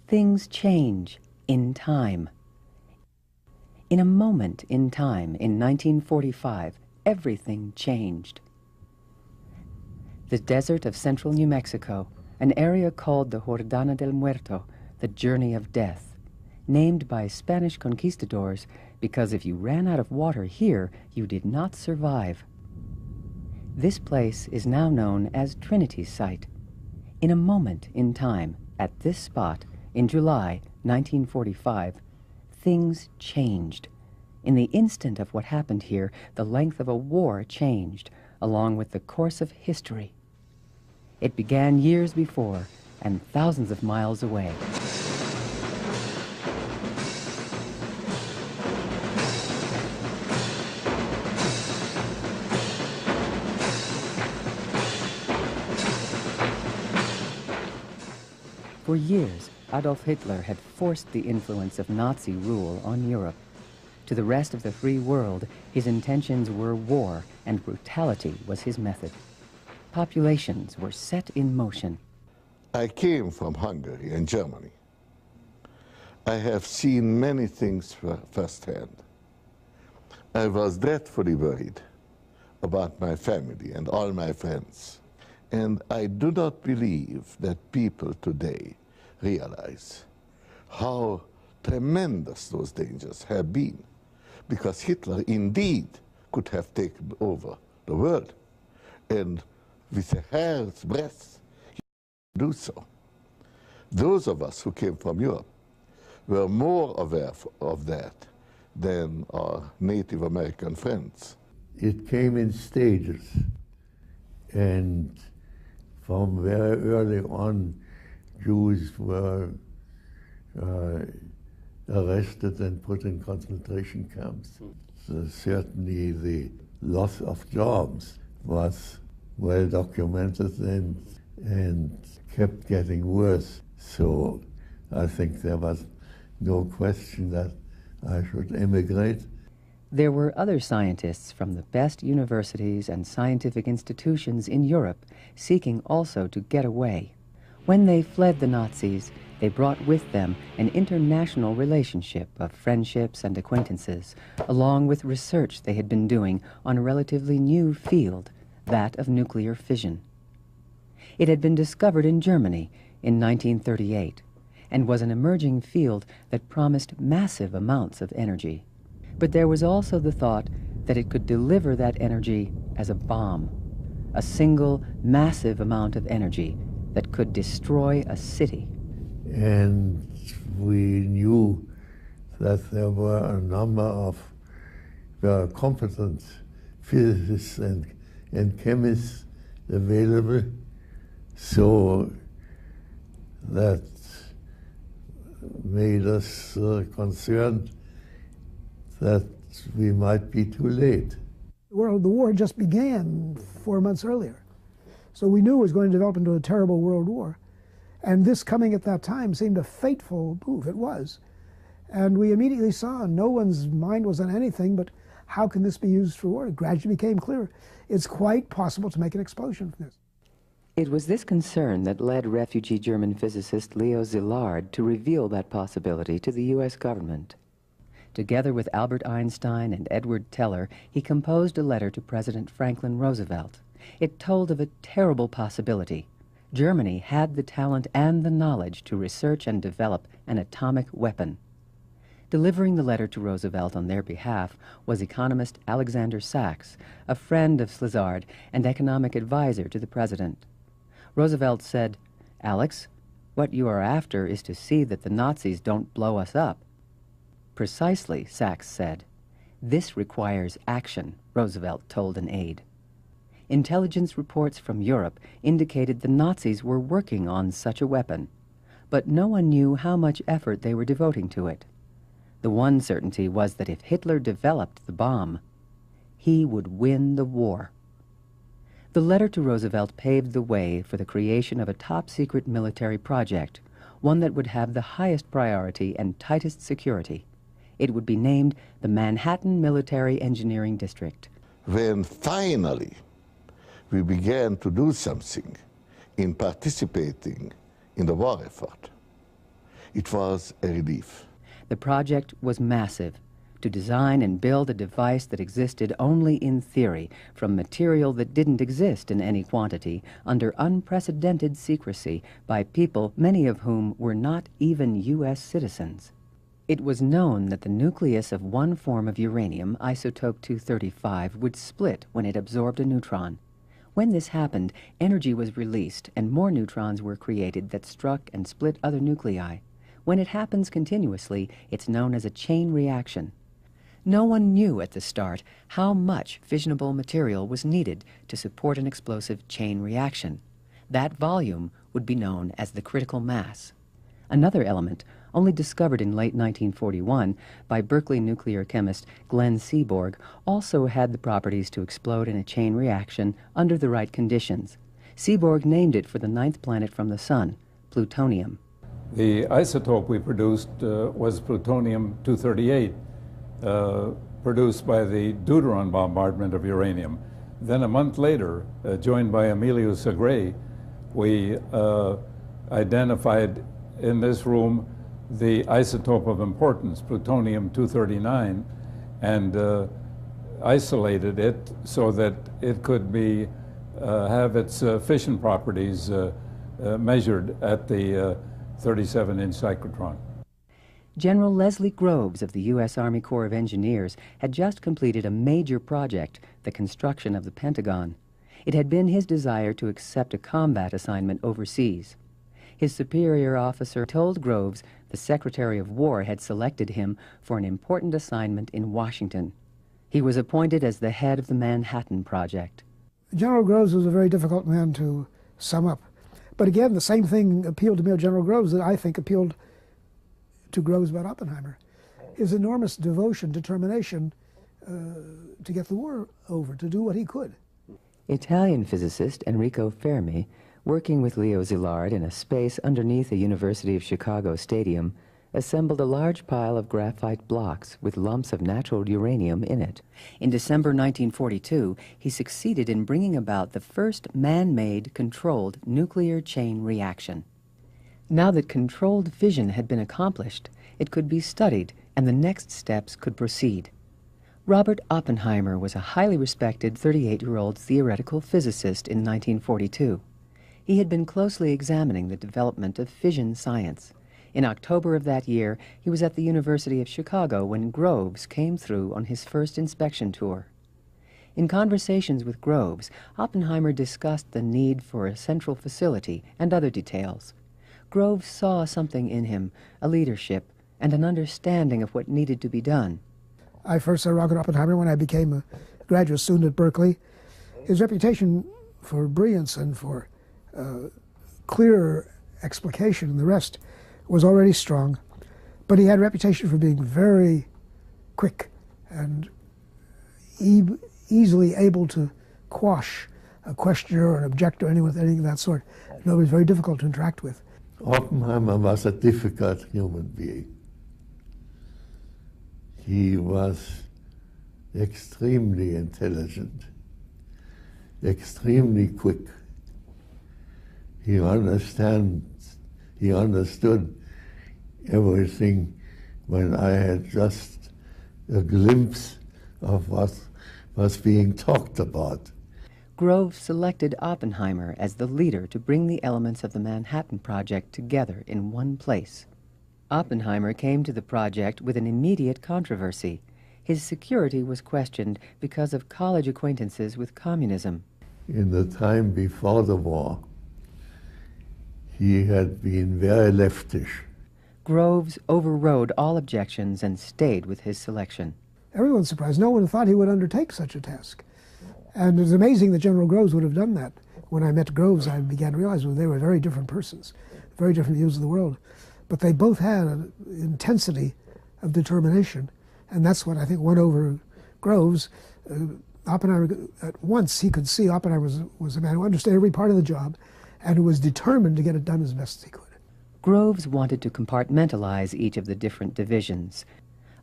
Things change in time. In a moment in time, in 1945, everything changed. The desert of central New Mexico, an area called the Jordana del Muerto, the Journey of Death, named by Spanish conquistadors because if you ran out of water here, you did not survive. This place is now known as Trinity Site. In a moment in time, at this spot, in July 1945, things changed. In the instant of what happened here, the length of a war changed, along with the course of history. It began years before and thousands of miles away. For years, Adolf Hitler had forced the influence of Nazi rule on Europe. To the rest of the free world, his intentions were war, and brutality was his method. Populations were set in motion. I came from Hungary and Germany. I have seen many things firsthand. I was dreadfully worried about my family and all my friends. And I do not believe that people today realize how tremendous those dangers have been, because Hitler indeed could have taken over the world, and with a hair's breadth, he could do so. Those of us who came from Europe were more aware of that than our Native American friends. It came in stages, and from very early on, Jews were arrested and put in concentration camps. So certainly the loss of jobs was well documented and kept getting worse. So I think there was no question that I should immigrate. There were other scientists from the best universities and scientific institutions in Europe seeking also to get away. When they fled the Nazis, they brought with them an international relationship of friendships and acquaintances, along with research they had been doing on a relatively new field, that of nuclear fission. It had been discovered in Germany in 1938 and was an emerging field that promised massive amounts of energy. But there was also the thought that it could deliver that energy as a bomb, a single massive amount of energy that could destroy a city. And we knew that there were a number of competent physicists and chemists available, so that made us concerned that we might be too late. Well, the war just began 4 months earlier. So we knew it was going to develop into a terrible world war. And this coming at that time seemed a fateful move. It was. And we immediately saw no one's mind was on anything but how can this be used for war? It gradually became clear. It's quite possible to make an explosion from this. It was this concern that led refugee German physicist Leo Szilard to reveal that possibility to the U.S. government. Together with Albert Einstein and Edward Teller, he composed a letter to President Franklin Roosevelt. It told of a terrible possibility. Germany had the talent and the knowledge to research and develop an atomic weapon. Delivering the letter to Roosevelt on their behalf was economist Alexander Sachs, a friend of Szilard and economic advisor to the president. Roosevelt said, "Alex, what you are after is to see that the Nazis don't blow us up." Precisely, Sachs said. This requires action, Roosevelt told an aide. Intelligence reports from Europe indicated the Nazis were working on such a weapon, but no one knew how much effort they were devoting to it. The one certainty was that if Hitler developed the bomb, he would win the war. The letter to Roosevelt paved the way for the creation of a top-secret military project, one that would have the highest priority and tightest security. It would be named the Manhattan Military Engineering District. When finally we began to do something in participating in the war effort, it was a relief. The project was massive, to design and build a device that existed only in theory from material that didn't exist in any quantity under unprecedented secrecy by people, many of whom were not even U.S. citizens. It was known that the nucleus of one form of uranium, isotope 235, would split when it absorbed a neutron. When this happened, energy was released and more neutrons were created that struck and split other nuclei. When it happens continuously, it's known as a chain reaction. No one knew at the start how much fissionable material was needed to support an explosive chain reaction. That volume would be known as the critical mass. Another element, only discovered in late 1941 by Berkeley nuclear chemist Glenn Seaborg, also had the properties to explode in a chain reaction under the right conditions. Seaborg named it for the ninth planet from the Sun, plutonium. The isotope we produced was plutonium-238, produced by the deuteron bombardment of uranium. Then a month later, joined by Emilio Segre, we identified in this room the isotope of importance, plutonium-239, and isolated it so that it could be have its fission properties measured at the 37-inch cyclotron. General Leslie Groves of the U.S. Army Corps of Engineers had just completed a major project, the construction of the Pentagon. It had been his desire to accept a combat assignment overseas. His superior officer told Groves the Secretary of War had selected him for an important assignment in Washington. He was appointed as the head of the Manhattan Project. General Groves was a very difficult man to sum up. But again, the same thing appealed to me of General Groves that I think appealed to Groves about Oppenheimer. His enormous devotion, determination to get the war over, to do what he could. Italian physicist Enrico Fermi, working with Leo Szilard in a space underneath the University of Chicago Stadium, assembled a large pile of graphite blocks with lumps of natural uranium in it. In December 1942, he succeeded in bringing about the first man-made, controlled nuclear chain reaction. Now that controlled fission had been accomplished, it could be studied and the next steps could proceed. Robert Oppenheimer was a highly respected 38-year-old theoretical physicist in 1942. He had been closely examining the development of fission science. In October of that year, he was at the University of Chicago when Groves came through on his first inspection tour. In conversations with Groves, Oppenheimer discussed the need for a central facility and other details. Groves saw something in him, a leadership, and an understanding of what needed to be done. I first saw Robert Oppenheimer when I became a graduate student at Berkeley. His reputation for brilliance and for clear explication and the rest was already strong, but he had a reputation for being very quick and easily able to quash a questioner or an objector or anything of that sort. No, it was very difficult to interact with. Oppenheimer was a difficult human being. He was extremely intelligent, extremely quick. He understood everything when I had just a glimpse of what was being talked about. Groves selected Oppenheimer as the leader to bring the elements of the Manhattan Project together in one place. Oppenheimer came to the project with an immediate controversy. His security was questioned because of college acquaintances with communism. In the time before the war, he had been very leftish. Groves overrode all objections and stayed with his selection. Everyone's surprised. No one thought he would undertake such a task. And it's amazing that General Groves would have done that. When I met Groves, I began to realize they were very different persons, very different views of the world. But they both had an intensity of determination, and that's what I think won over Groves. Oppenheimer, at once he could see Oppenheimer was a man who understood every part of the job and who was determined to get it done as best as he could. Groves wanted to compartmentalize each of the different divisions.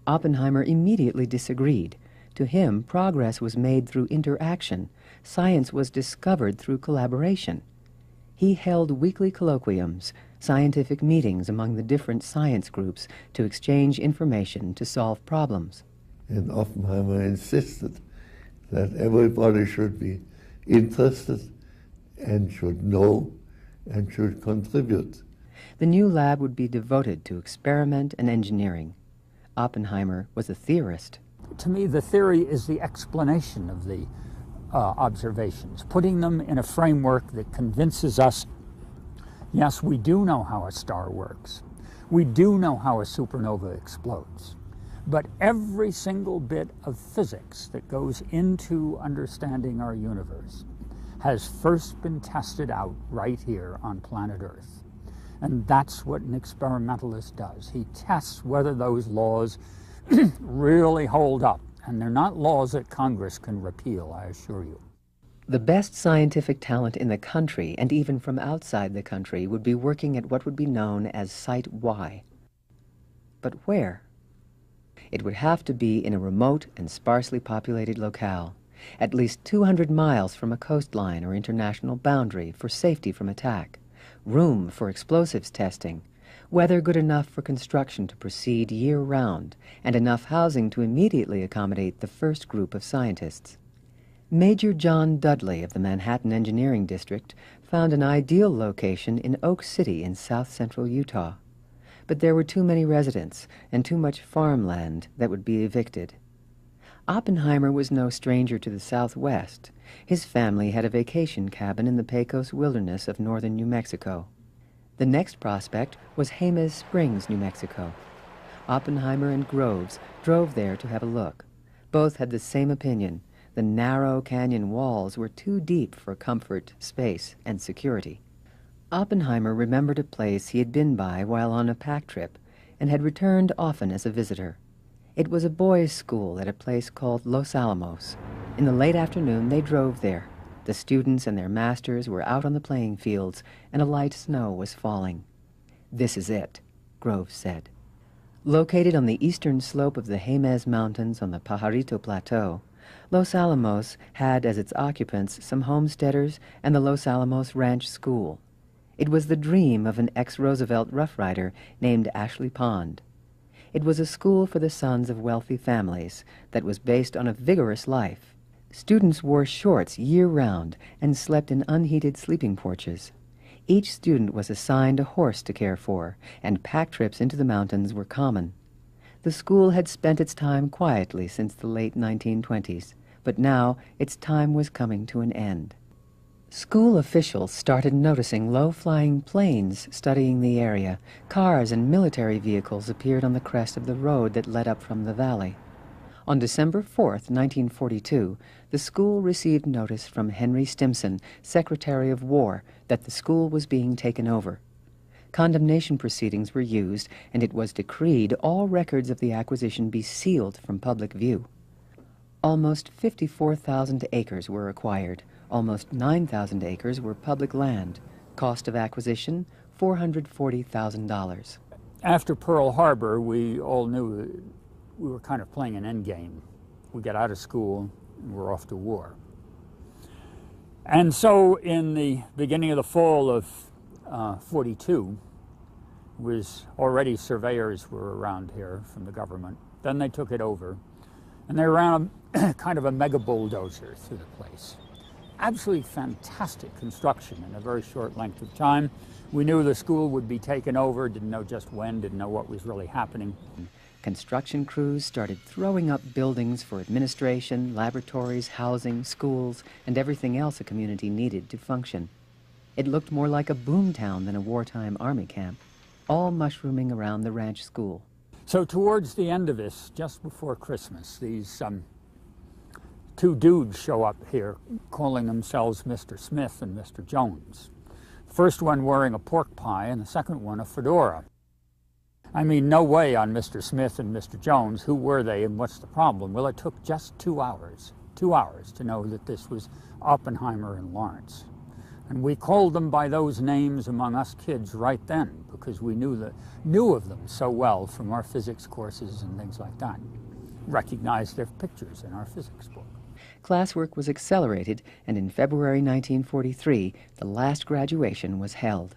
Oppenheimer immediately disagreed. To him, progress was made through interaction. Science was discovered through collaboration. He held weekly colloquiums, scientific meetings among the different science groups to exchange information to solve problems. And Oppenheimer insisted that everybody should be interested and should know and should contribute. The new lab would be devoted to experiment and engineering. Oppenheimer was a theorist. To me, the theory is the explanation of the observations, putting them in a framework that convinces us, yes, we do know how a star works. We do know how a supernova explodes. But every single bit of physics that goes into understanding our universe has first been tested out right here on planet Earth. And that's what an experimentalist does. He tests whether those laws really hold up. And they're not laws that Congress can repeal, I assure you. The best scientific talent in the country, and even from outside the country, would be working at what would be known as Site Y. But where? It would have to be in a remote and sparsely populated locale, at least 200 miles from a coastline or international boundary for safety from attack, room for explosives testing, weather good enough for construction to proceed year-round, and enough housing to immediately accommodate the first group of scientists. Major John Dudley of the Manhattan Engineering District found an ideal location in Oak City in south-central Utah. But there were too many residents and too much farmland that would be evicted. Oppenheimer was no stranger to the Southwest. His family had a vacation cabin in the Pecos wilderness of northern New Mexico. The next prospect was Jemez Springs, New Mexico. Oppenheimer and Groves drove there to have a look. Both had the same opinion. The narrow canyon walls were too deep for comfort, space, and security. Oppenheimer remembered a place he had been by while on a pack trip and had returned often as a visitor. It was a boys' school at a place called Los Alamos. In the late afternoon, they drove there. The students and their masters were out on the playing fields, and a light snow was falling. "This is it," Groves said. Located on the eastern slope of the Jemez Mountains on the Pajarito Plateau, Los Alamos had as its occupants some homesteaders and the Los Alamos Ranch School. It was the dream of an ex-Roosevelt Rough Rider named Ashley Pond. It was a school for the sons of wealthy families that was based on a vigorous life. Students wore shorts year-round and slept in unheated sleeping porches. Each student was assigned a horse to care for, and pack trips into the mountains were common. The school had spent its time quietly since the late 1920s, but now its time was coming to an end. School officials started noticing low-flying planes studying the area. Cars and military vehicles appeared on the crest of the road that led up from the valley. On December 4th, 1942, the school received notice from Henry Stimson, Secretary of War, that the school was being taken over. Condemnation proceedings were used, and it was decreed all records of the acquisition be sealed from public view. Almost 54,000 acres were acquired. Almost 9,000 acres were public land. Cost of acquisition, $440,000. After Pearl Harbor, we all knew we were kind of playing an end game. We got out of school and we're off to war. And so in the beginning of the fall of 42, was already surveyors were around here from the government. Then they took it over, and they ran a kind of a mega bulldozer through the place. Absolutely fantastic construction in a very short length of time. We knew the school would be taken over, didn't know just when, didn't know what was really happening. Construction crews started throwing up buildings for administration, laboratories, housing, schools, and everything else a community needed to function. It looked more like a boomtown than a wartime army camp, all mushrooming around the ranch school. So towards the end of this, just before Christmas, these two dudes show up here calling themselves Mr. Smith and Mr. Jones. The first one wearing a pork pie and the second one a fedora. I mean, no way on Mr. Smith and Mr. Jones. Who were they and what's the problem? Well, it took just 2 hours to know that this was Oppenheimer and Lawrence. And we called them by those names among us kids right then because we knew of them so well from our physics courses and things like that. Recognized their pictures in our physics book. Classwork was accelerated, and in February 1943, the last graduation was held.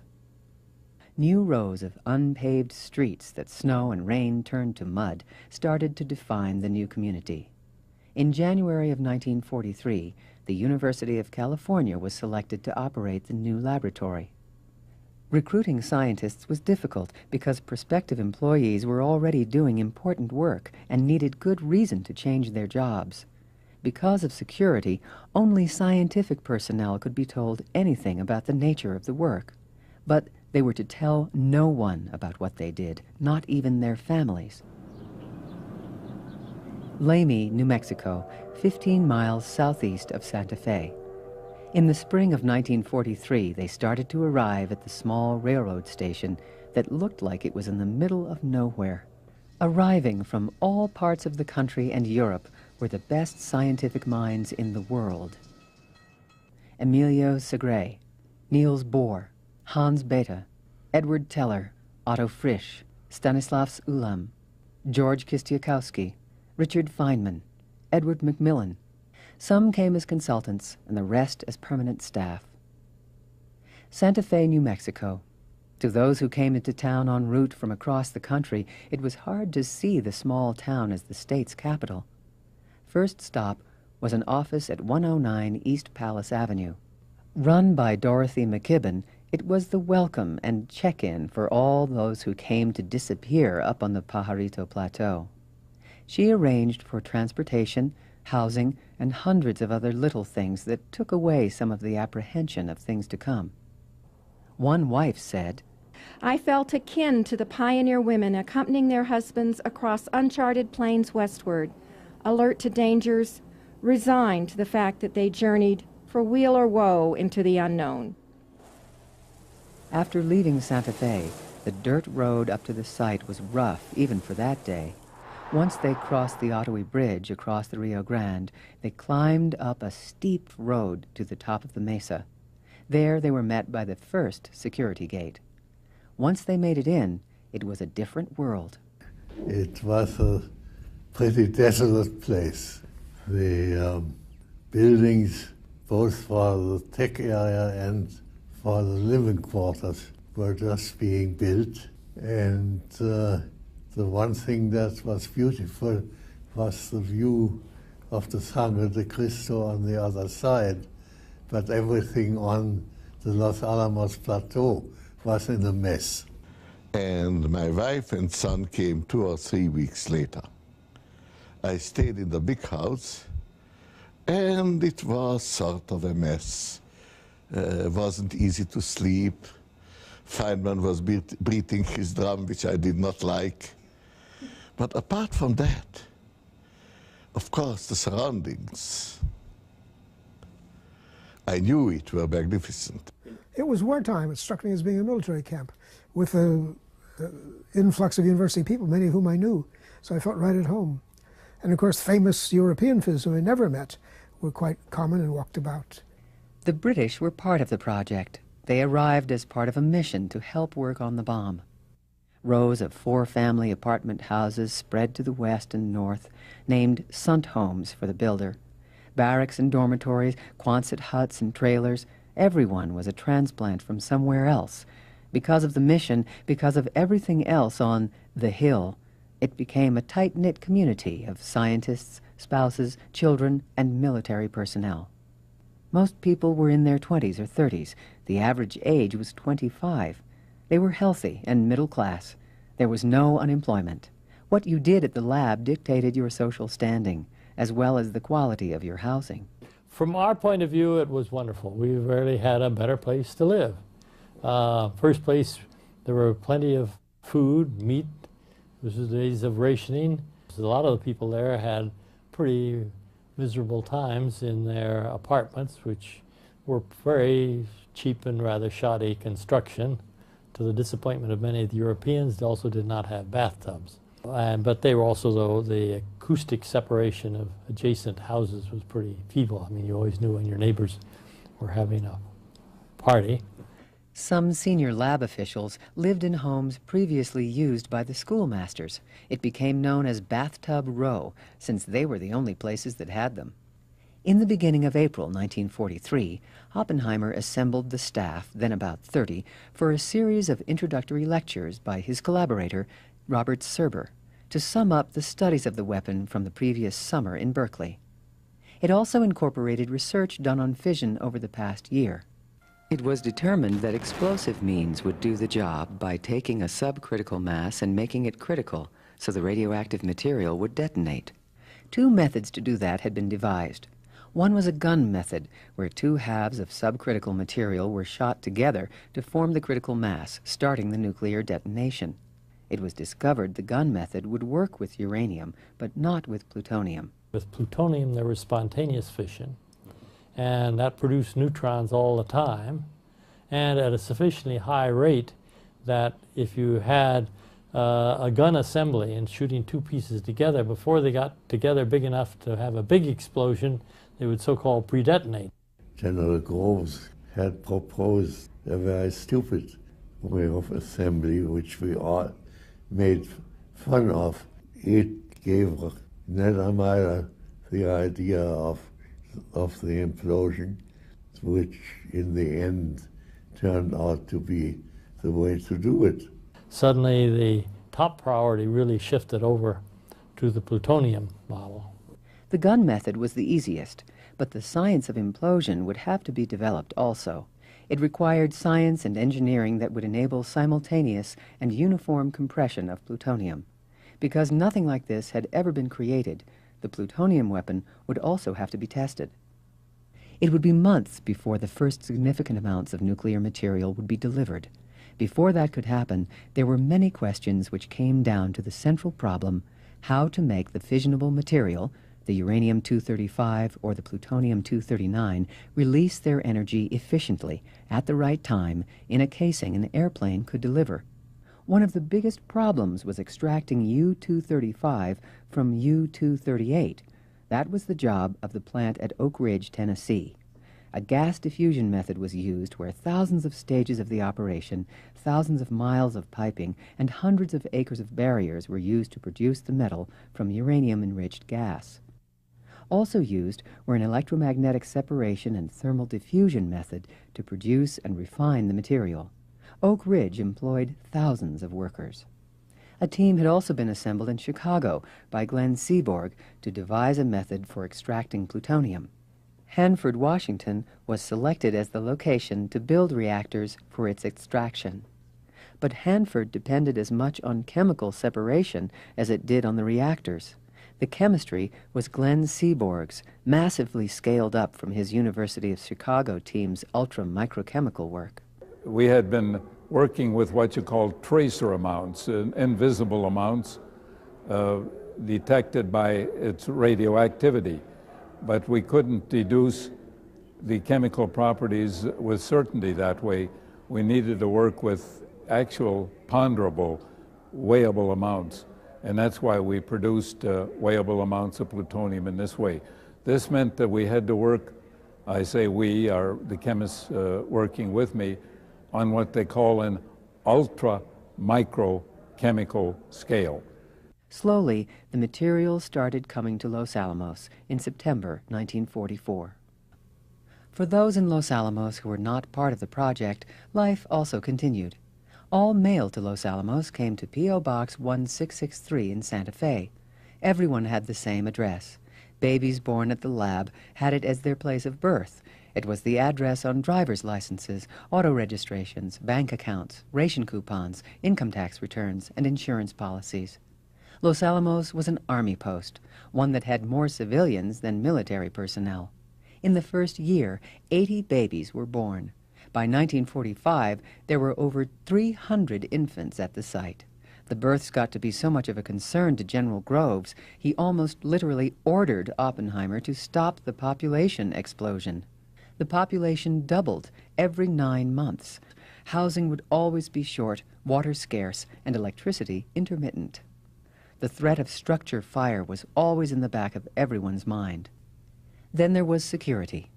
new rows of unpaved streets that snow and rain turned to mud started to define the new community. In January of 1943, the University of California was selected to operate the new laboratory. Recruiting scientists was difficult because prospective employees were already doing important work and needed good reason to change their jobs. Because of security, only scientific personnel could be told anything about the nature of the work. But they were to tell no one about what they did, not even their families. Lamy, New Mexico, 15 miles southeast of Santa Fe. In the spring of 1943, they started to arrive at the small railroad station that looked like it was in the middle of nowhere. Arriving from all parts of the country and Europe were the best scientific minds in the world. Emilio Segre, Niels Bohr, Hans Bethe, Edward Teller, Otto Frisch, Stanislavs Ulam, George Kistiakowsky, Richard Feynman, Edward Macmillan. Some came as consultants and the rest as permanent staff. Santa Fe, New Mexico. To those who came into town en route from across the country, it was hard to see the small town as the state's capital. First stop was an office at 109 East Palace Avenue. Run by Dorothy McKibben, it was the welcome and check-in for all those who came to disappear up on the Pajarito Plateau. She arranged for transportation, housing, and hundreds of other little things that took away some of the apprehension of things to come. One wife said, "I felt akin to the pioneer women accompanying their husbands across uncharted plains westward, alert to dangers, resigned to the fact that they journeyed for weal or woe into the unknown." After leaving Santa Fe, the dirt road up to the site was rough even for that day. Once they crossed the Ottawee Bridge across the Rio Grande, they climbed up a steep road to the top of the mesa. There they were met by the first security gate. Once they made it in, it was a different world. It was a pretty desolate place. The buildings, both for the tech area and for the living quarters, were just being built. And the one thing that was beautiful was the view of the Sangre de Cristo on the other side, but everything on the Los Alamos Plateau was in a mess. And my wife and son came 2 or 3 weeks later. I stayed in the big house, and it was sort of a mess. It wasn't easy to sleep. Feynman was beating his drum, which I did not like. But apart from that, of course, the surroundings, I knew it were magnificent. It was wartime. It struck me as being a military camp with an influx of university people, many of whom I knew. So I felt right at home. And of course, famous European physicists who I never met were quite common and walked about. The British were part of the project. They arrived as part of a mission to help work on the bomb. Rows of 4-family apartment houses spread to the west and north, named Sunt homes for the builder. Barracks and dormitories, Quonset huts and trailers. Everyone was a transplant from somewhere else. Because of the mission, because of everything else on the Hill, it became a tight-knit community of scientists, spouses, children, and military personnel. Most people were in their 20s or 30s. The average age was 25. They were healthy and middle class. There was no unemployment. What you did at the lab dictated your social standing, as well as the quality of your housing. From our point of view, it was wonderful. We rarely had a better place to live. First place, there were plenty of food, meat. This was the days of rationing. A lot of the people there had pretty miserable times in their apartments, which were very cheap and rather shoddy construction. To the disappointment of many of the Europeans, they also did not have bathtubs. But they were also, though, the acoustic separation of adjacent houses was pretty feeble. I mean, you always knew when your neighbors were having a party. Some senior lab officials lived in homes previously used by the schoolmasters. It became known as Bathtub Row, since they were the only places that had them. In the beginning of April 1943, Oppenheimer assembled the staff, then about 30, for a series of introductory lectures by his collaborator, Robert Serber, to sum up the studies of the weapon from the previous summer in Berkeley. It also incorporated research done on fission over the past year. It was determined that explosive means would do the job by taking a subcritical mass and making it critical, so the radioactive material would detonate. Two methods to do that had been devised. One was a gun method, where two halves of subcritical material were shot together to form the critical mass, starting the nuclear detonation. It was discovered the gun method would work with uranium, but not with plutonium. With plutonium, there was spontaneous fission, and that produced neutrons all the time, and at a sufficiently high rate that if you had a gun assembly and shooting two pieces together, before they got together big enough to have a big explosion, they would so-called pre-detonate. General Groves had proposed a very stupid way of assembly, which we all made fun of. It gave Neddermeyer the idea of the implosion, which in the end turned out to be the way to do it. Suddenly the top priority really shifted over to the plutonium model. The gun method was the easiest, but the science of implosion would have to be developed also. It required science and engineering that would enable simultaneous and uniform compression of plutonium. Because nothing like this had ever been created, the plutonium weapon would also have to be tested. It would be months before the first significant amounts of nuclear material would be delivered. Before that could happen, there were many questions which came down to the central problem: how to make the fissionable material, the uranium-235 or the plutonium-239, release their energy efficiently, at the right time, in a casing an airplane could deliver. One of the biggest problems was extracting U-235 from U-238. That was the job of the plant at Oak Ridge, Tennessee. A gas diffusion method was used where thousands of stages of the operation, thousands of miles of piping, and hundreds of acres of barriers were used to produce the metal from uranium-enriched gas. Also used were an electromagnetic separation and thermal diffusion method to produce and refine the material. Oak Ridge employed thousands of workers. A team had also been assembled in Chicago by Glenn Seaborg to devise a method for extracting plutonium. Hanford, Washington, was selected as the location to build reactors for its extraction. But Hanford depended as much on chemical separation as it did on the reactors. The chemistry was Glenn Seaborg's, massively scaled up from his University of Chicago team's ultra-microchemical work. We had been working with what you call tracer amounts, invisible amounts detected by its radioactivity. But we couldn't deduce the chemical properties with certainty that way. We needed to work with actual ponderable, weighable amounts. And that's why we produced weighable amounts of plutonium in this way. This meant that we had to work, I say we, are the chemists working with me, on what they call an ultra-microchemical scale. Slowly, the materials started coming to Los Alamos in September 1944. For those in Los Alamos who were not part of the project, life also continued. All mail to Los Alamos came to P.O. Box 1663 in Santa Fe. Everyone had the same address. Babies born at the lab had it as their place of birth. It was the address on driver's licenses, auto registrations, bank accounts, ration coupons, income tax returns, and insurance policies. Los Alamos was an army post, one that had more civilians than military personnel. In the first year, 80 babies were born. By 1945, there were over 300 infants at the site. The births got to be so much of a concern to General Groves, he almost literally ordered Oppenheimer to stop the population explosion. The population doubled every 9 months. Housing would always be short, water scarce, and electricity intermittent. The threat of structure fire was always in the back of everyone's mind. Then there was security.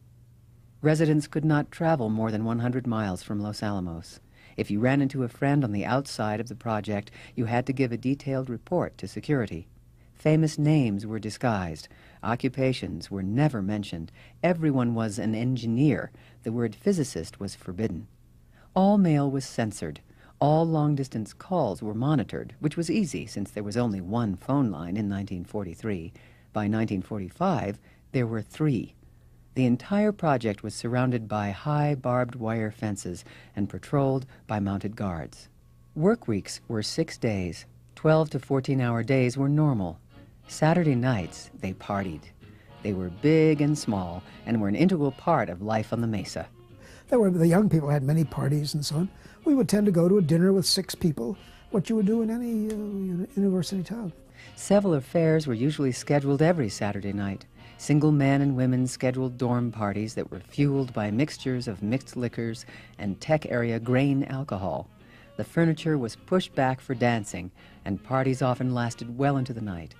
Residents could not travel more than 100 miles from Los Alamos. If you ran into a friend on the outside of the project, you had to give a detailed report to security. Famous names were disguised. Occupations were never mentioned. Everyone was an engineer. The word physicist was forbidden. All mail was censored. All long-distance calls were monitored, which was easy since there was only one phone line in 1943. By 1945, there were 3. The entire project was surrounded by high barbed wire fences and patrolled by mounted guards. Work weeks were 6 days. 12 to 14-hour days were normal. Saturday nights, they partied. They were big and small and were an integral part of life on the Mesa. The young people had many parties and so on. We would tend to go to a dinner with 6 people, what you would do in any university town. Several affairs were usually scheduled every Saturday night. Single men and women scheduled dorm parties that were fueled by mixtures of mixed liquors and tech-area grain alcohol. The furniture was pushed back for dancing, and parties often lasted well into the night.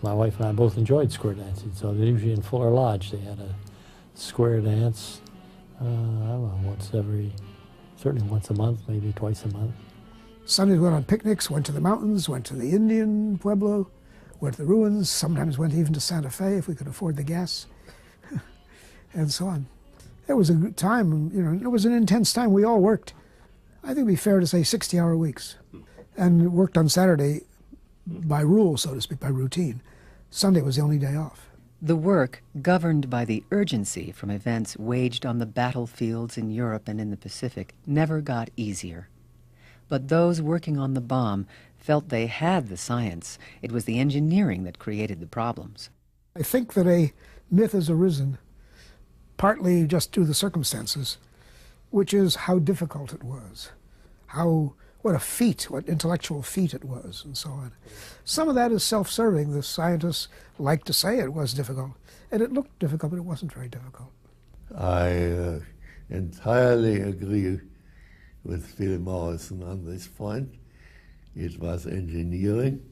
My wife and I both enjoyed square dancing, so usually in Fuller Lodge they had a square dance, I don't know, certainly once a month, maybe twice a month. Sundays we went on picnics, went to the mountains, went to the Indian Pueblo, went to the ruins, sometimes went even to Santa Fe if we could afford the gas, and so on. It was a good time, it was an intense time. We all worked, I think it'd be fair to say 60-hour weeks, and worked on Saturday by rule, so to speak, by routine. Sunday was the only day off. The work, governed by the urgency from events waged on the battlefields in Europe and in the Pacific, never got easier. But those working on the bomb felt they had the science. It was the engineering that created the problems. I think that a myth has arisen, partly just due to the circumstances, which is how difficult it was, what a feat, what intellectual feat it was, and so on. Some of that is self-serving. The scientists like to say it was difficult, and it looked difficult, but it wasn't very difficult. I entirely agree with Phil Morrison on this point. It was engineering.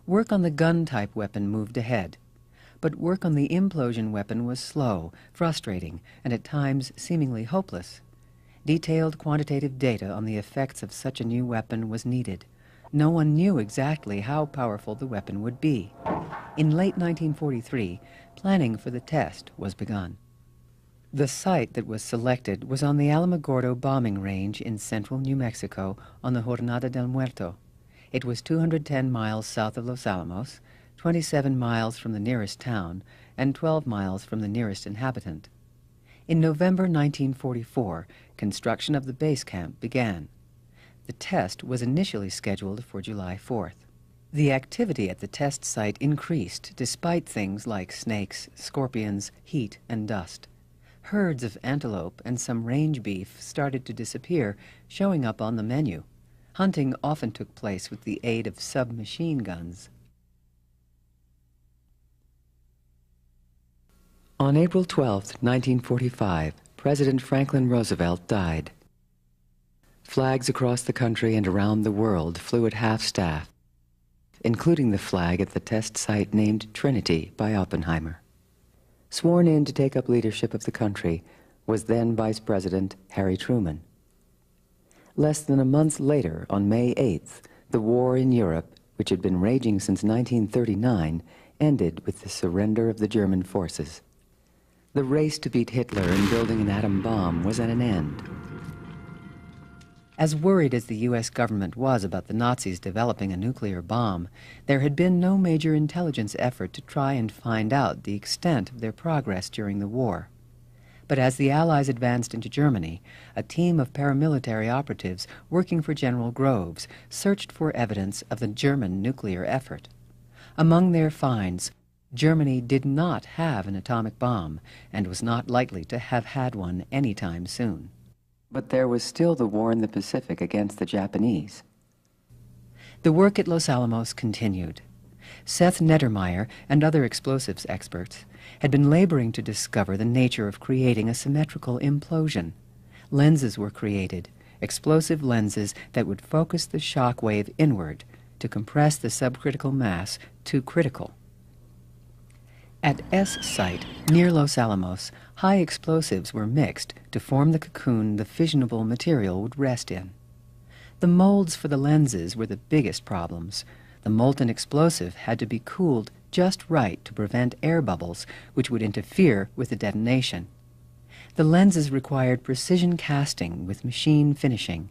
Work on the gun-type weapon moved ahead, but work on the implosion weapon was slow, frustrating, and at times seemingly hopeless. Detailed quantitative data on the effects of such a new weapon was needed. No one knew exactly how powerful the weapon would be. In late 1943, planning for the test was begun. The site that was selected was on the Alamogordo bombing range in central New Mexico on the Jornada del Muerto. It was 210 miles south of Los Alamos, 27 miles from the nearest town, and 12 miles from the nearest inhabitant. In November 1944, construction of the base camp began. The test was initially scheduled for July 4th. The activity at the test site increased despite things like snakes, scorpions, heat, and dust. Herds of antelope and some range beef started to disappear, showing up on the menu. Hunting often took place with the aid of submachine guns. On April 12, 1945, President Franklin Roosevelt died. Flags across the country and around the world flew at half-staff, including the flag at the test site named Trinity by Oppenheimer. Sworn in to take up leadership of the country was then Vice President Harry Truman. Less than a month later, on May 8th, the war in Europe, which had been raging since 1939, ended with the surrender of the German forces. The race to beat Hitler in building an atom bomb was at an end. As worried as the U.S. government was about the Nazis developing a nuclear bomb, there had been no major intelligence effort to try and find out the extent of their progress during the war. But as the Allies advanced into Germany, a team of paramilitary operatives working for General Groves searched for evidence of the German nuclear effort. Among their finds, Germany did not have an atomic bomb and was not likely to have had one anytime soon. But there was still the war in the Pacific against the Japanese. The work at Los Alamos continued. Seth Neddermeyer and other explosives experts had been laboring to discover the nature of creating a symmetrical implosion. Lenses were created, explosive lenses that would focus the shock wave inward to compress the subcritical mass to critical. At S site, near Los Alamos, high explosives were mixed to form the cocoon the fissionable material would rest in. The molds for the lenses were the biggest problems. The molten explosive had to be cooled just right to prevent air bubbles, which would interfere with the detonation. The lenses required precision casting with machine finishing.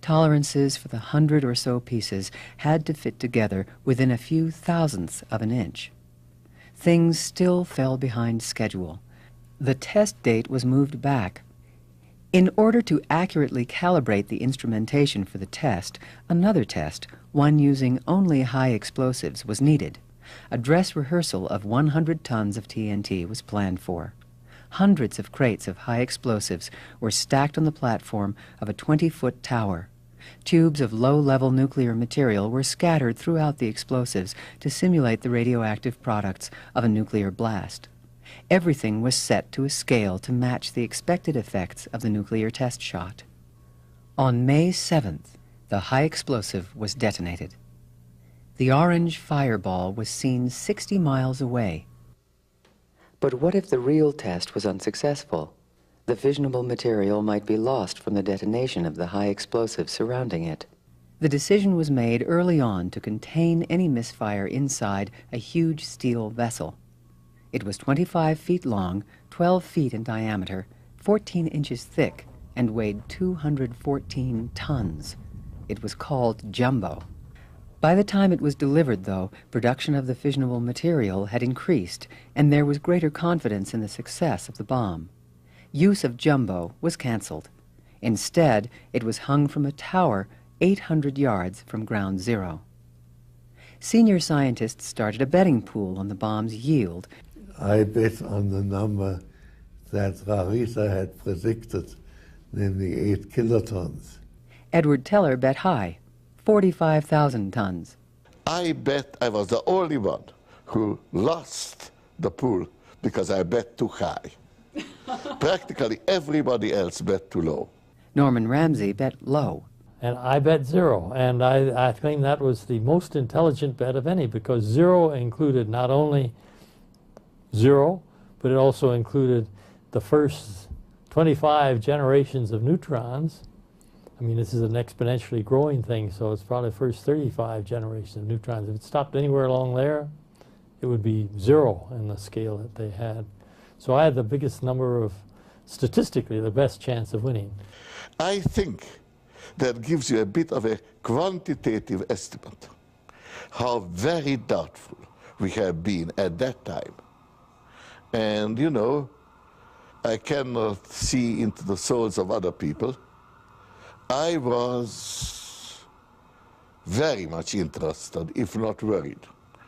Tolerances for the 100 or so pieces had to fit together within a few thousandths of an inch. Things still fell behind schedule. The test date was moved back. In order to accurately calibrate the instrumentation for the test, another test, one using only high explosives, was needed. A dress rehearsal of 100 tons of TNT was planned for. Hundreds of crates of high explosives were stacked on the platform of a 20-foot tower. Tubes of low-level nuclear material were scattered throughout the explosives to simulate the radioactive products of a nuclear blast. Everything was set to a scale to match the expected effects of the nuclear test shot. On May 7th, the high explosive was detonated. The orange fireball was seen 60 miles away. But what if the real test was unsuccessful? The fissionable material might be lost from the detonation of the high explosive surrounding it. The decision was made early on to contain any misfire inside a huge steel vessel. It was 25 feet long, 12 feet in diameter, 14 inches thick, and weighed 214 tons. It was called Jumbo. By the time it was delivered, though, production of the fissionable material had increased, and there was greater confidence in the success of the bomb. Use of Jumbo was canceled. Instead, it was hung from a tower 800 yards from ground zero. Senior scientists started a betting pool on the bomb's yield. I bet on the number that Rarita had predicted, namely 8 kilotons. Edward Teller bet high, 45,000 tons. I bet I was the only one who lost the pool because I bet too high. Practically everybody else bet too low. Norman Ramsey bet low. And I bet zero, and I think that was the most intelligent bet of any, because zero included not only zero, but it also included the first 25 generations of neutrons. I mean, this is an exponentially growing thing, so it's probably the first 35 generations of neutrons. If it stopped anywhere along there, it would be zero in the scale that they had. So I had the biggest number of, statistically, the best chance of winning. I think that gives you a bit of a quantitative estimate how very doubtful we have been at that time. And, you know, I cannot see into the souls of other people. I was very much interested, if not worried,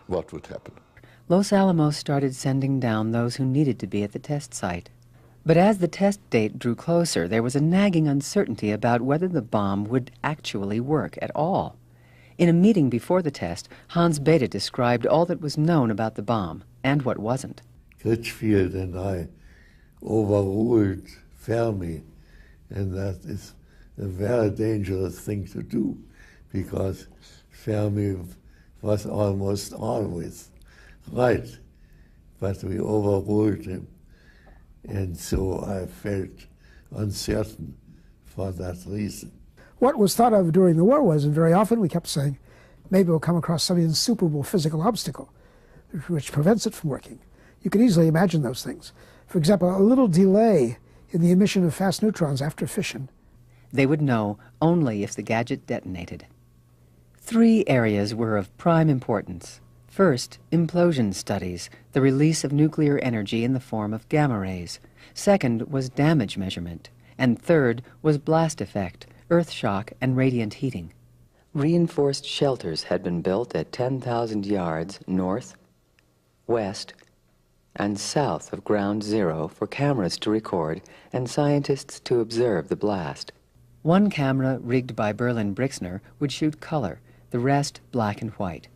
what would happen. Los Alamos started sending down those who needed to be at the test site. But as the test date drew closer, there was a nagging uncertainty about whether the bomb would actually work at all. In a meeting before the test, Hans Bethe described all that was known about the bomb and what wasn't. Critchfield and I overruled Fermi, and that is a very dangerous thing to do, because Fermi was almost always right, but we overruled him, and so I felt uncertain for that reason. What was thought of during the war was, and very often we kept saying, maybe we'll come across some insuperable physical obstacle which prevents it from working. You can easily imagine those things. For example, a little delay in the emission of fast neutrons after fission. They would know only if the gadget detonated. 3 areas were of prime importance. First, implosion studies, the release of nuclear energy in the form of gamma rays. Second was damage measurement. And third was blast effect, earth shock, and radiant heating. Reinforced shelters had been built at 10,000 yards north, west, and south of ground zero for cameras to record and scientists to observe the blast. One camera, rigged by Berlin Brixner, would shoot color, the rest black and white.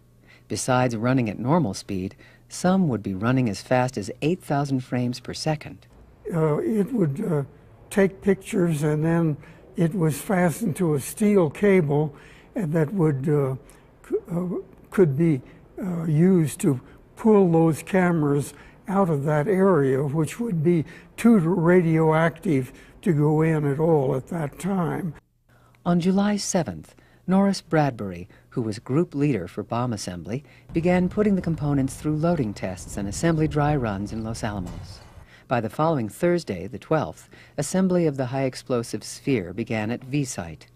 Besides running at normal speed, some would be running as fast as 8,000 frames per second. It would take pictures, and then it was fastened to a steel cable, and that would could be used to pull those cameras out of that area, which would be too radioactive to go in at all at that time. On July 7th, Norris Bradbury, who was group leader for bomb assembly, began putting the components through loading tests and assembly dry runs in Los Alamos. By the following Thursday, the 12th, assembly of the high-explosive sphere began at V-Site.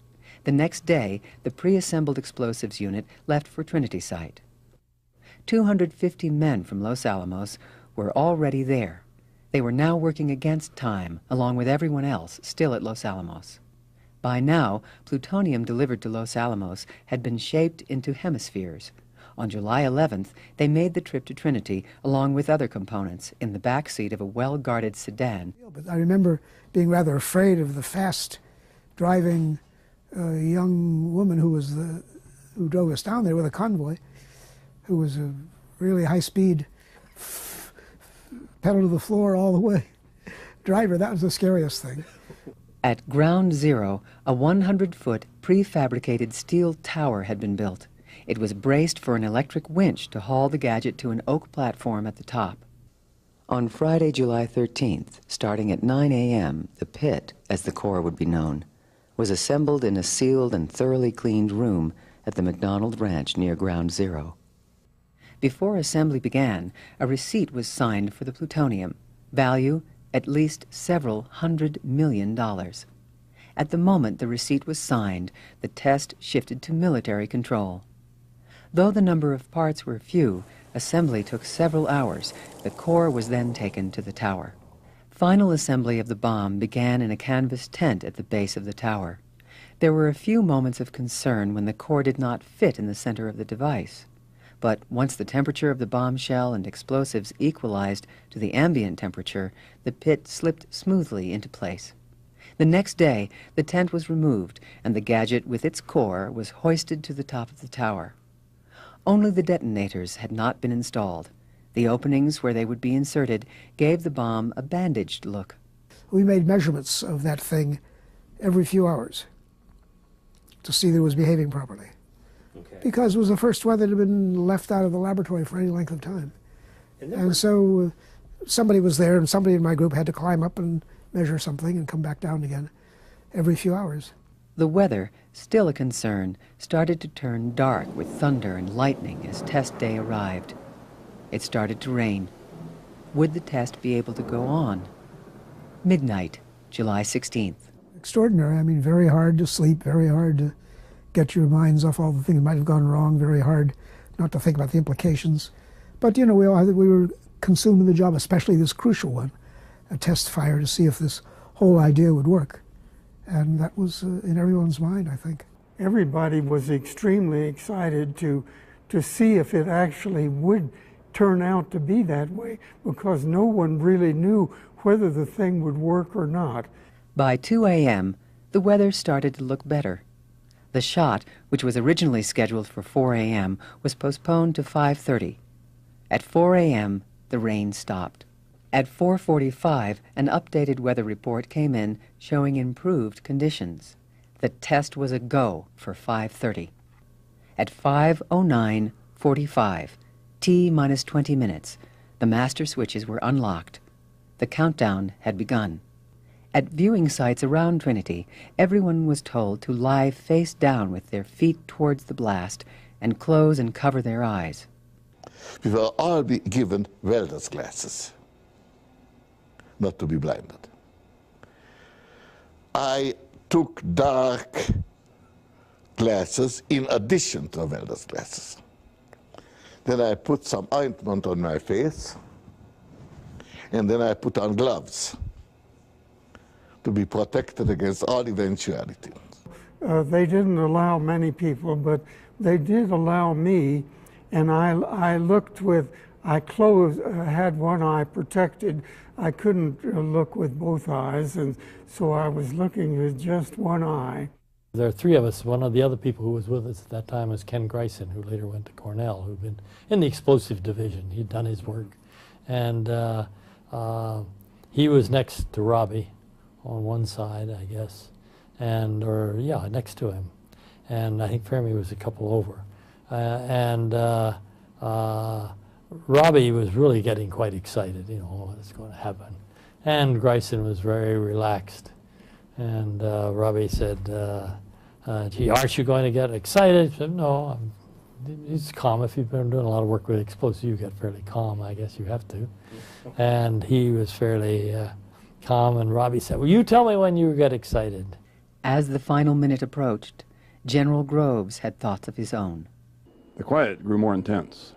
The next day, the pre-assembled explosives unit left for Trinity Site. 250 men from Los Alamos were already there. They were now working against time, along with everyone else still at Los Alamos. By now, plutonium delivered to Los Alamos had been shaped into hemispheres. On July 11th, they made the trip to Trinity, along with other components, in the back seat of a well-guarded sedan. But I remember being rather afraid of the fast-driving young woman who drove us down there with a convoy, who was a really high-speed, pedal to the floor all the way driver. That was the scariest thing. At Ground Zero, a 100-foot prefabricated steel tower had been built. It was braced for an electric winch to haul the gadget to an oak platform at the top. On Friday, July 13th, starting at 9 a.m., the pit, as the core would be known, was assembled in a sealed and thoroughly cleaned room at the McDonald Ranch near Ground Zero. Before assembly began, a receipt was signed for the plutonium, value at least several $100 million. At the moment the receipt was signed, the test shifted to military control. Though the number of parts were few, assembly took several hours. The core was then taken to the tower. Final assembly of the bomb began in a canvas tent at the base of the tower. There were a few moments of concern when the core did not fit in the center of the device. But once the temperature of the bombshell and explosives equalized to the ambient temperature, the pit slipped smoothly into place. The next day, the tent was removed, and the gadget with its core was hoisted to the top of the tower. Only the detonators had not been installed. The openings where they would be inserted gave the bomb a bandaged look. We made measurements of that thing every few hours to see that it was behaving properly. Okay. Because it was the first one that had been left out of the laboratory for any length of time. And so somebody was there, and somebody in my group had to climb up and measure something and come back down again every few hours. The weather, still a concern, started to turn dark with thunder and lightning as test day arrived. It started to rain. Would the test be able to go on? Midnight, July 16th. Extraordinary. I mean, very hard to sleep, very hard to get your minds off all the things that might have gone wrong, very hard not to think about the implications. But, you know, we were consumed in the job, especially this crucial one, a test fire to see if this whole idea would work. And that was in everyone's mind, I think. Everybody was extremely excited to see if it actually would turn out to be that way, because no one really knew whether the thing would work or not. By 2 a.m., the weather started to look better. The shot, which was originally scheduled for 4 a.m., was postponed to 5:30. At 4 a.m., the rain stopped. At 4:45, an updated weather report came in showing improved conditions. The test was a go for 5:30. At 5:09:45, T minus 20 minutes, the master switches were unlocked. The countdown had begun. At viewing sites around Trinity, everyone was told to lie face down with their feet towards the blast and close and cover their eyes. We will all be given welder's glasses, not to be blinded. I took dark glasses in addition to welder's glasses. Then I put some ointment on my face, and then I put on gloves to be protected against all eventualities. They didn't allow many people, but they did allow me, and I looked with, I had one eye protected. I couldn't look with both eyes, and so I was looking with just one eye. There are three of us. One of the other people who was with us at that time was Ken Greisen, who later went to Cornell, who'd been in the explosive division. He'd done his work. And he was next to Robbie on one side, I guess, next to him. And I think Fermi was a couple over. Robbie was really getting quite excited, you know, what's going to happen. And Greisen was very relaxed. And Robbie said, Gee, aren't you going to get excited? I said, no, he's calm. If you've been doing a lot of work with explosives, you get fairly calm. I guess you have to. And he was fairly calm, and Robbie said, well, you tell me when you get excited. As the final minute approached, General Groves had thoughts of his own. The quiet grew more intense.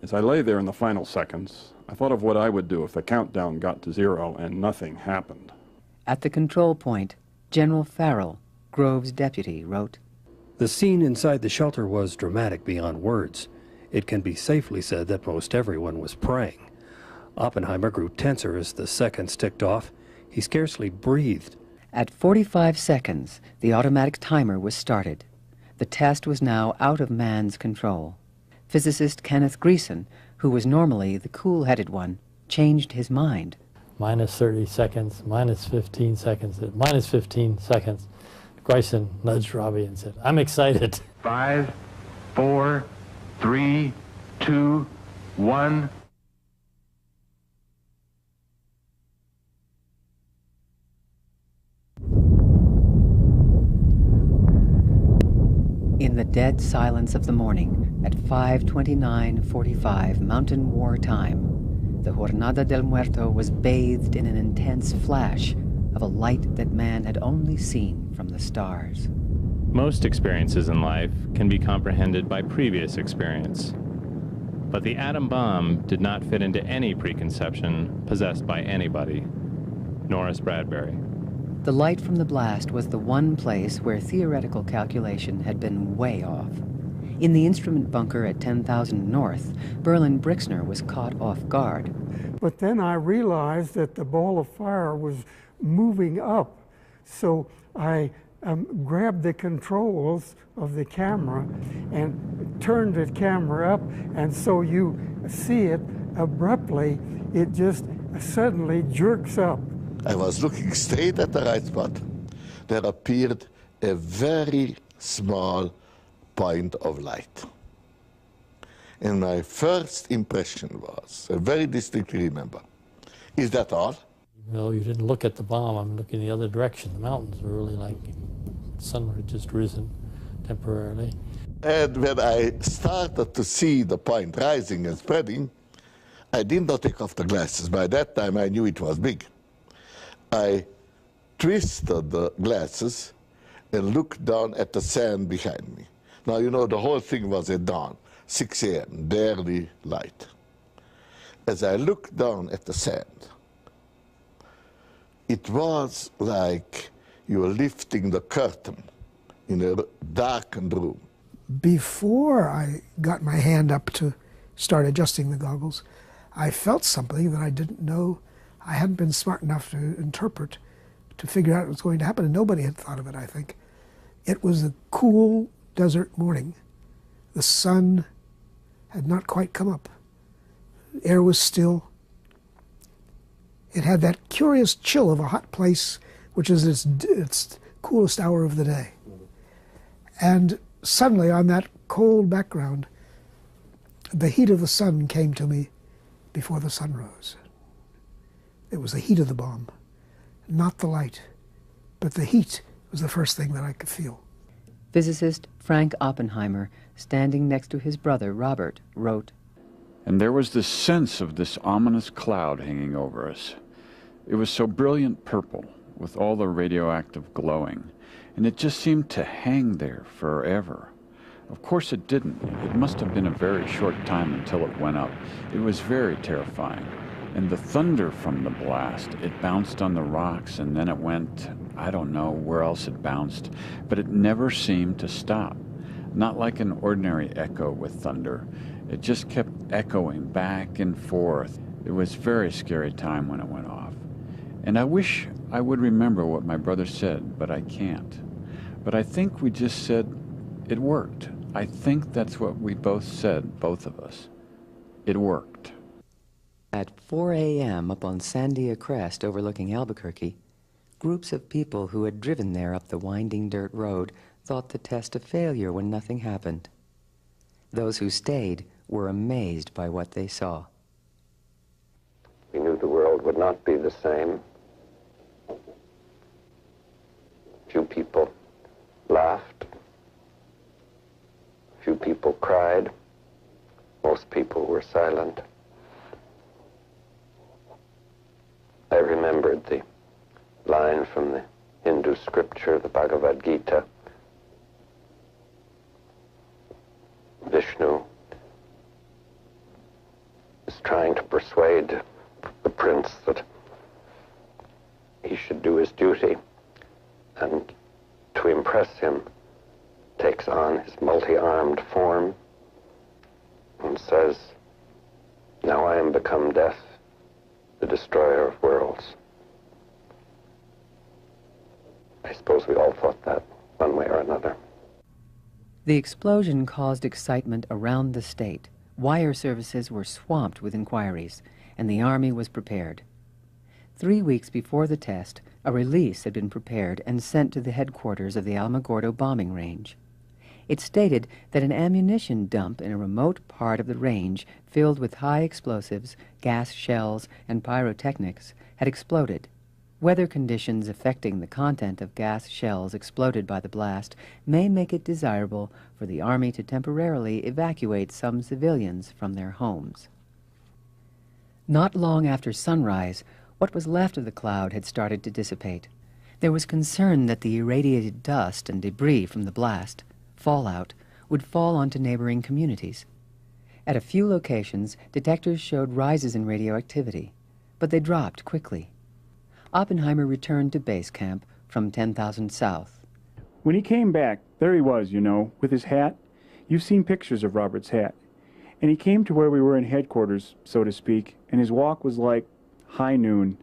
As I lay there in the final seconds, I thought of what I would do if the countdown got to 0 and nothing happened. At the control point, General Farrell, Groves' deputy, wrote, The scene inside the shelter was dramatic beyond words. It can be safely said that most everyone was praying. Oppenheimer grew tenser as the seconds ticked off. He scarcely breathed. At 45 seconds, the automatic timer was started. The test was now out of man's control. Physicist Kenneth Greeson, who was normally the cool-headed one, changed his mind. Minus 30 seconds, minus 15 seconds, minus 15 seconds. Greeson nudged Robbie and said, I'm excited. 5, 4, 3, 2, 1. In the dead silence of the morning, at 5:29:45 Mountain War time, the Jornada del Muerto was bathed in an intense flash of a light that man had only seen from the stars. Most experiences in life can be comprehended by previous experience. But the atom bomb did not fit into any preconception possessed by anybody. Norris Bradbury. The light from the blast was the one place where theoretical calculation had been way off. In the instrument bunker at 10,000 North, Berlin Brixner was caught off guard. But then I realized that the ball of fire was moving up. So I grabbed the controls of the camera and turned the camera up, and so you see it abruptly, it just suddenly jerks up. I was looking straight at the right spot. There appeared a very small point of light. And my first impression was, I very distinctly remember, is that all? No, you didn't look at the bomb. I'm looking the other direction. The mountains were really like, the sun had just risen temporarily. And when I started to see the point rising and spreading, I did not take off the glasses. By that time, I knew it was big. I twisted the glasses and looked down at the sand behind me. Now, you know, the whole thing was at dawn, 6 a.m., barely light. As I looked down at the sand, it was like you were lifting the curtain in a darkened room. Before I got my hand up to start adjusting the goggles, I felt something that I didn't know, I hadn't been smart enough to interpret, to figure out what was going to happen, and nobody had thought of it, I think. It was a cool desert morning. The sun had not quite come up. The air was still. It had that curious chill of a hot place, which is its coolest hour of the day. And suddenly, on that cold background, the heat of the sun came to me before the sun rose. It was the heat of the bomb, not the light, but the heat was the first thing that I could feel. Physicist Frank Oppenheimer, standing next to his brother Robert, wrote, And there was this sense of this ominous cloud hanging over us. It was so brilliant purple, with all the radioactive glowing, and it just seemed to hang there forever. Of course it didn't. It must have been a very short time until it went up. It was very terrifying. And the thunder from the blast, it bounced on the rocks, and then it went, I don't know where else it bounced, but it never seemed to stop. Not like an ordinary echo with thunder. It just kept echoing back and forth. It was a very scary time when it went off. And I wish I would remember what my brother said, but I can't. But I think we just said, it worked. I think that's what we both said, both of us. It worked. At 4 a.m. up on Sandia Crest overlooking Albuquerque, groups of people who had driven there up the winding dirt road thought the test a failure when nothing happened. Those who stayed were amazed by what they saw. We knew the world would not be the same. Few people laughed. few people cried. Most people were silent. I remembered the line from the Hindu scripture, the Bhagavad Gita. Vishnu is trying to persuade the prince that he should do his duty, and to impress him takes on his multi-armed form and says, "Now I am become death, the destroyer of worlds." I suppose we all thought that one way or another. The explosion caused excitement around the state. Wire services were swamped with inquiries, and the Army was prepared. 3 weeks before the test, a release had been prepared and sent to the headquarters of the Alamogordo bombing range. It stated that an ammunition dump in a remote part of the range filled with high explosives, gas shells, and pyrotechnics had exploded. Weather conditions affecting the content of gas shells exploded by the blast may make it desirable for the Army to temporarily evacuate some civilians from their homes. Not long after sunrise, what was left of the cloud had started to dissipate. There was concern that the irradiated dust and debris from the blast, fallout, would fall onto neighboring communities. At a few locations, detectors showed rises in radioactivity, but they dropped quickly. Oppenheimer returned to base camp from 10,000 South. When he came back, there he was, you know, with his hat. You've seen pictures of Robert's hat. And he came to where we were in headquarters, so to speak, and his walk was like high noon.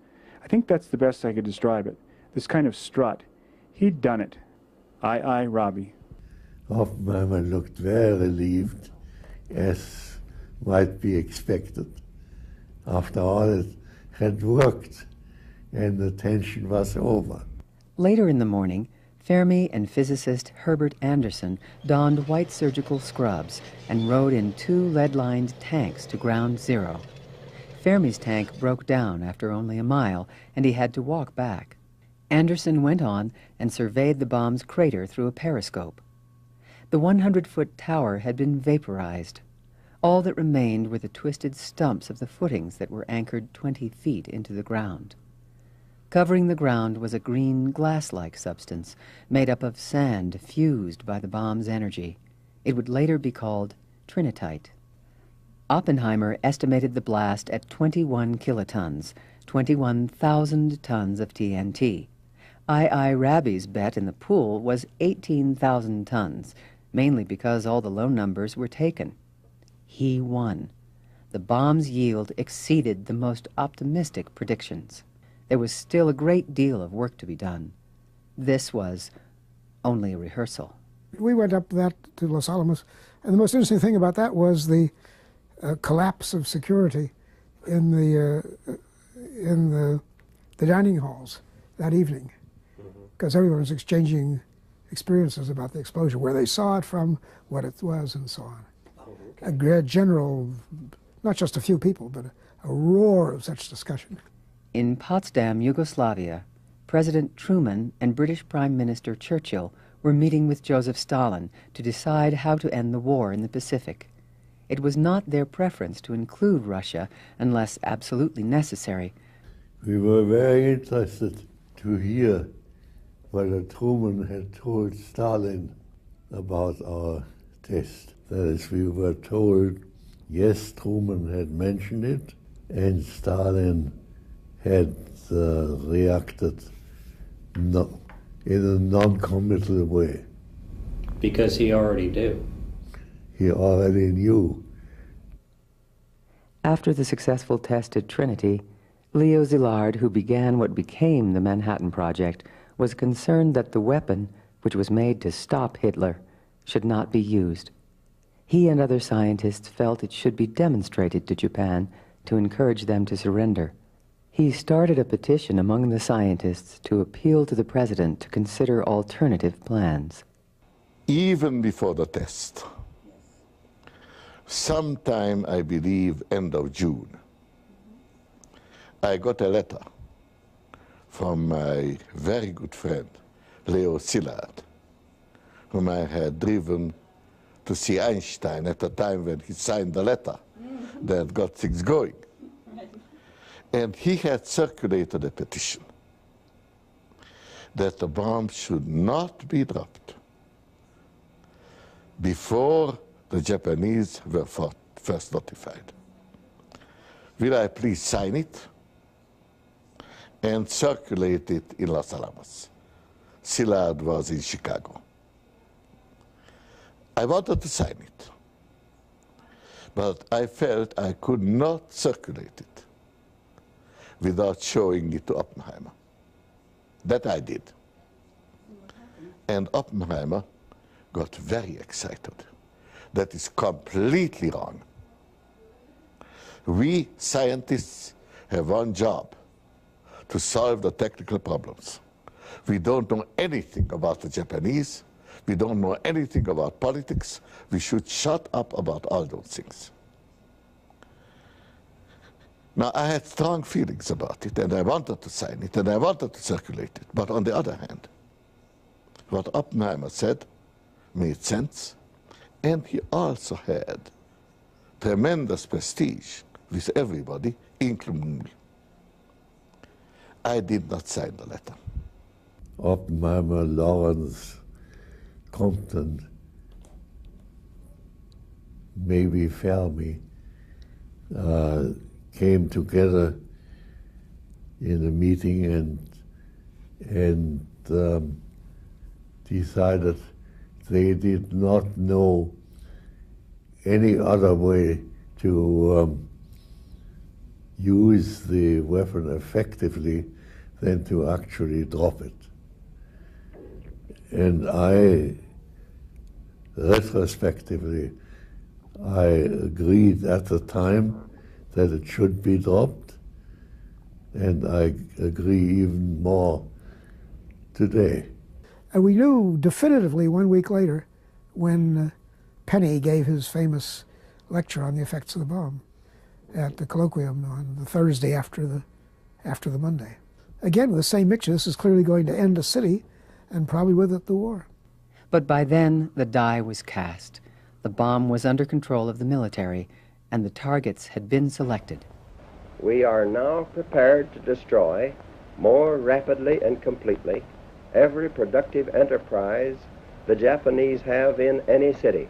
I think that's the best I could describe it. This kind of strut. He'd done it. Aye, Robbie. Oppenheimer looked very relieved, as might be expected. After all, it had worked, and the tension was over. Later in the morning, Fermi and physicist Herbert Anderson donned white surgical scrubs and rode in 2 lead-lined tanks to Ground Zero. Fermi's tank broke down after only a mile, and he had to walk back. Anderson went on and surveyed the bomb's crater through a periscope. The 100-foot tower had been vaporized. All that remained were the twisted stumps of the footings that were anchored 20 feet into the ground. Covering the ground was a green glass-like substance made up of sand fused by the bomb's energy. It would later be called trinitite. Oppenheimer estimated the blast at 21 kilotons, 21,000 tons of TNT. I. Rabi's bet in the pool was 18,000 tons, mainly because all the low numbers were taken. He won. The bomb's yield exceeded the most optimistic predictions. There was still a great deal of work to be done. This was only a rehearsal. We went up that to Los Alamos, and the most interesting thing about that was the collapse of security in the dining halls that evening, because everyone was exchanging experiences about the explosion, where they saw it from, what it was, and so on. A general, not just a few people, but a roar of such discussion. In Potsdam, Yugoslavia, President Truman and British Prime Minister Churchill were meeting with Joseph Stalin to decide how to end the war in the Pacific. It was not their preference to include Russia unless absolutely necessary. We were very interested to hear what Truman had told Stalin about our test. That is, we were told, yes, Truman had mentioned it, and Stalin had reacted in a non-committal way. Because he already knew. He already knew. After the successful test at Trinity, Leo Szilard, who began what became the Manhattan Project, was concerned that the weapon, which was made to stop Hitler, should not be used. He and other scientists felt it should be demonstrated to Japan to encourage them to surrender. He started a petition among the scientists to appeal to the president to consider alternative plans. Even before the test, sometime, I believe, end of June, I got a letter from my very good friend, Leo Szilard, whom I had driven to see Einstein at the time when he signed the letter that got things going. And he had circulated a petition that the bomb should not be dropped before the Japanese were first notified. Will I please sign it and circulate it in Los Alamos? Szilard was in Chicago. I wanted to sign it, but I felt I could not circulate it without showing it to Oppenheimer. That I did. And Oppenheimer got very excited. That is completely wrong. We scientists have one job: to solve the technical problems. We don't know anything about the Japanese. We don't know anything about politics. We should shut up about all those things. Now, I had strong feelings about it, and I wanted to sign it, and I wanted to circulate it. But on the other hand, what Oppenheimer said made sense, and he also had tremendous prestige with everybody, including me. I did not sign the letter. Oppenheimer, Lawrence, Compton, maybe Fermi, came together in a meeting and decided they did not know any other way to use the weapon effectively than to actually drop it. And I, retrospectively, I agreed at the time that it should be dropped, and I agree even more today. And we knew definitively 1 week later when Penny gave his famous lecture on the effects of the bomb at the colloquium on the Thursday after the Monday. Again, with the same mixture, this is clearly going to end a city and probably with it the war. But by then, the die was cast. The bomb was under control of the military, and the targets had been selected. We are now prepared to destroy more rapidly and completely every productive enterprise the Japanese have in any city.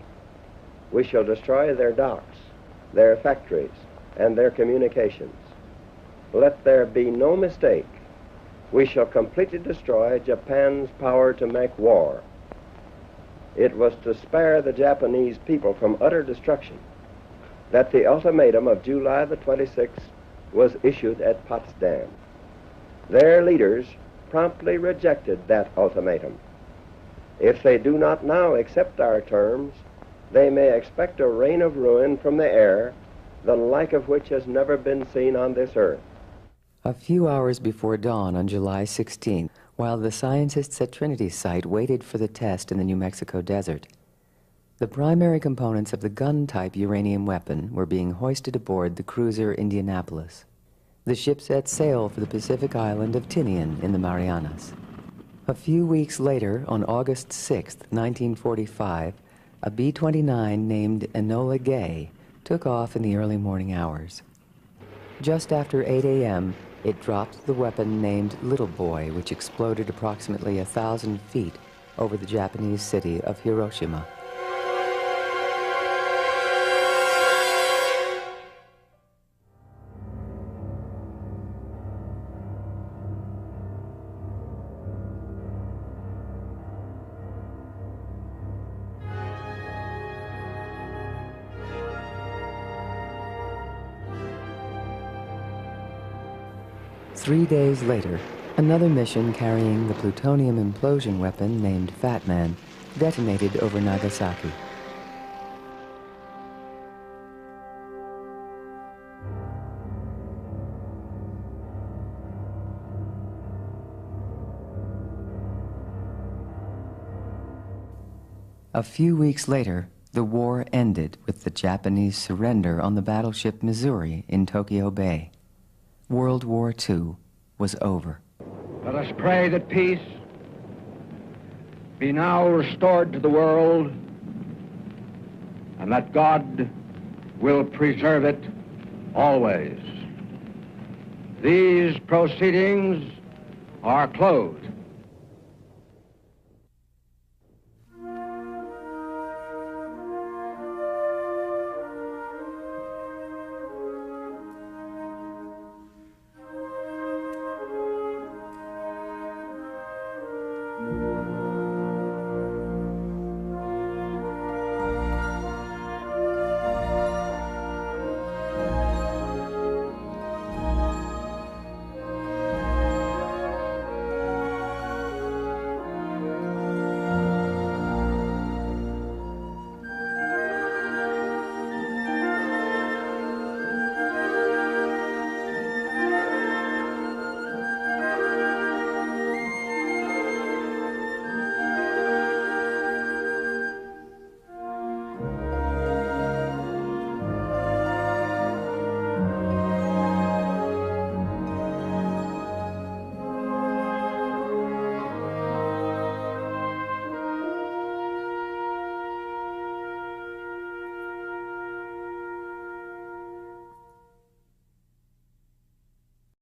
We shall destroy their docks, their factories, and their communications. Let there be no mistake. We shall completely destroy Japan's power to make war. It was to spare the Japanese people from utter destruction that the ultimatum of July the 26th was issued at Potsdam. Their leaders promptly rejected that ultimatum. If they do not now accept our terms, they may expect a rain of ruin from the air, the like of which has never been seen on this earth. A few hours before dawn on July 16, while the scientists at Trinity Site waited for the test in the New Mexico desert, the primary components of the gun-type uranium weapon were being hoisted aboard the cruiser Indianapolis. The ship set sail for the Pacific island of Tinian in the Marianas. A few weeks later, on August 6, 1945, a B-29 named Enola Gay took off in the early morning hours. Just after 8 a.m., it dropped the weapon named Little Boy, which exploded approximately 1,000 feet over the Japanese city of Hiroshima. Three days later, another mission carrying the plutonium implosion weapon named Fat Man detonated over Nagasaki. A few weeks later, the war ended with the Japanese surrender on the battleship Missouri in Tokyo Bay. World War II was over. Let us pray that peace be now restored to the world and that God will preserve it always. These proceedings are closed.